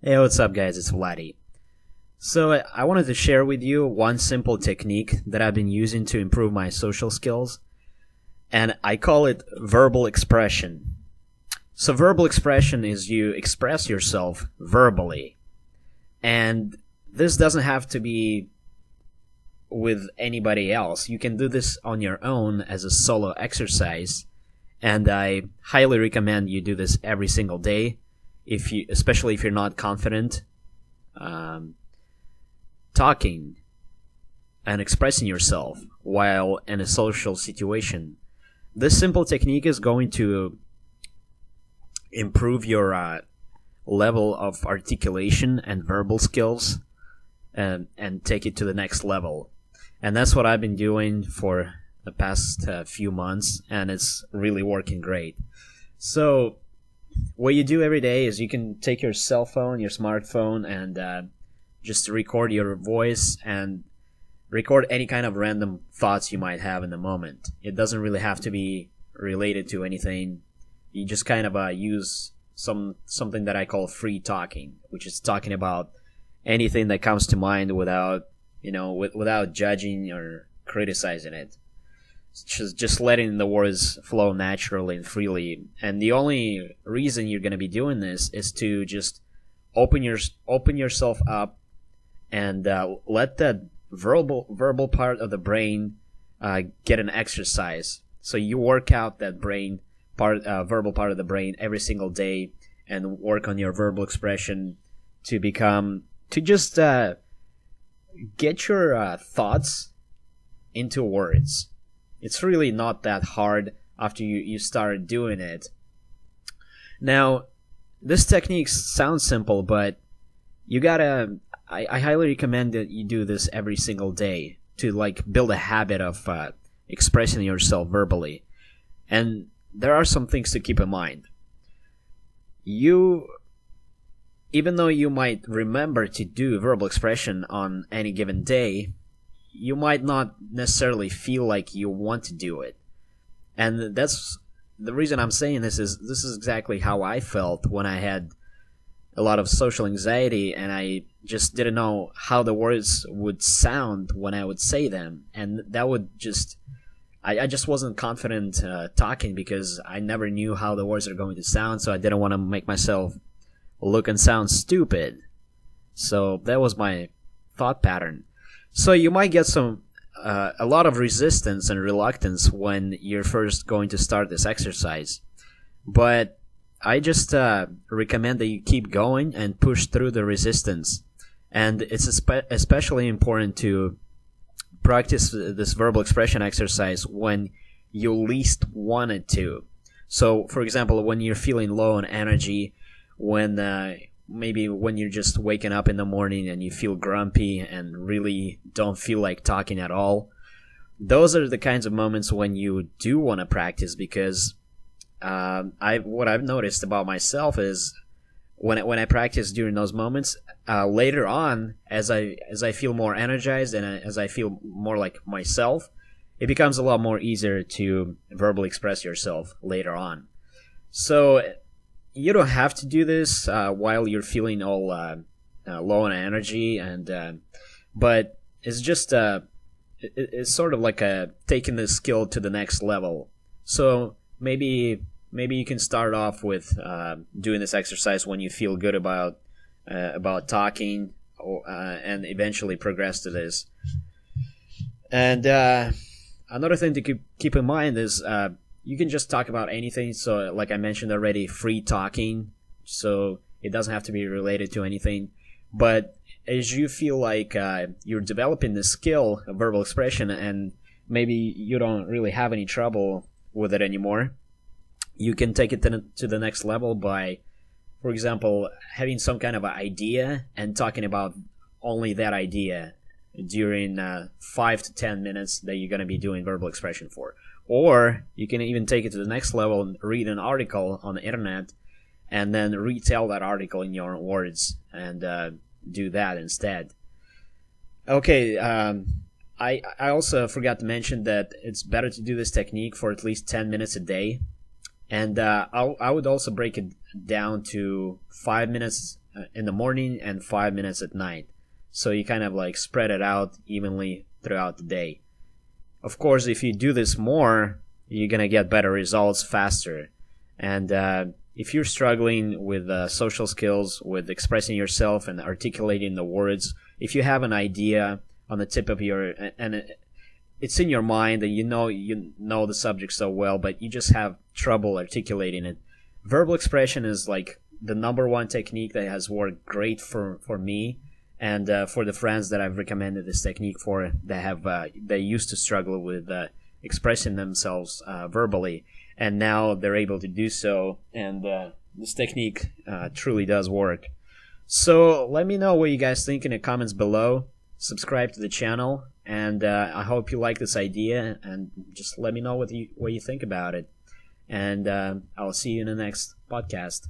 Hey, what's up, guys? It's Vladdy. So, I wanted to share with you one simple technique that I've been using to improve my social skills, and I call it verbal expression. So, verbal expression is you express yourself verbally, and this doesn't have to be with anybody else. You can do this on your own as a solo exercise, and I highly recommend you do this every single day, especially if you're not confident. Talking and expressing yourself while in a social situation. This simple technique is going to improve your level of articulation and verbal skills and take it to the next level. And that's what I've been doing for the past few months, and it's really working great. So, what you do every day is you can take your cell phone, your smartphone, and just record your voice and record any kind of random thoughts you might have in the moment. It doesn't really have to be related to anything. You just kind of use something that I call free talking, which is talking about anything that comes to mind without without judging or criticizing it. It's just letting the words flow naturally and freely. And the only reason you're going to be doing this is to just open yourself up and let that verbal part of the brain get an exercise. So you work out that verbal part of the brain every single day, and work on your verbal expression to just get your thoughts into words. It's really not that hard after you start doing it. Now, this technique sounds simple, but I highly recommend that you do this every single day to build a habit of expressing yourself verbally. And there are some things to keep in mind. Even though you might remember to do verbal expression on any given day, you might not necessarily feel like you want to do it. And that's the reason I'm saying this is exactly how I felt when I had a lot of social anxiety, and I just didn't know how the words would sound when I would say them. And that would I just wasn't confident talking because I never knew how the words are going to sound, so I didn't want to make myself look and sound stupid. So that was my thought pattern. So you might get a lot of resistance and reluctance when you're first going to start this exercise. But I just recommend that you keep going and push through the resistance. And it's especially important to practice this verbal expression exercise when you least want it to. So, for example, when you're feeling low on energy, maybe when you're just waking up in the morning and you feel grumpy and really don't feel like talking at all, those are the kinds of moments when you do want to practice, because what I've noticed about myself is when I practice during those moments, later on, as I feel more energized and as I feel more like myself, it becomes a lot more easier to verbally express yourself later on. So you don't have to do this while you're feeling all low on energy, but it's just it's sort of like taking the skill to the next level. So maybe you can start off with doing this exercise when you feel good about talking, and eventually progress to this. And another thing to keep in mind is you can just talk about anything. So, like I mentioned already, free talking. So it doesn't have to be related to anything. But as you feel like you're developing the skill of verbal expression, and maybe you don't really have any trouble with it anymore, you can take it to the next level by, for example, having some kind of an idea and talking about only that idea during 5 to 10 minutes that you're going to be doing verbal expression for. Or you can even take it to the next level and read an article on the internet and then retell that article in your own words, and do that instead. Okay, I also forgot to mention that it's better to do this technique for at least 10 minutes a day. And I would also break it down to 5 minutes in the morning and 5 minutes at night. So you kind of like spread it out evenly throughout the day. Of course, if you do this more, you're going to get better results faster. And if you're struggling with social skills, with expressing yourself and articulating the words, if you have an idea on the tip of your, and it's in your mind that you know the subject so well, but you just have trouble articulating it, verbal expression is like the number one technique that has worked great for me, and for the friends that I've recommended this technique for, they used to struggle with expressing themselves verbally, and now they're able to do so, and this technique truly does work. So let me know what you guys think in the comments below. Subscribe to the channel, and I hope you like this idea, and just let me know what you think about it. And I'll see you in the next podcast.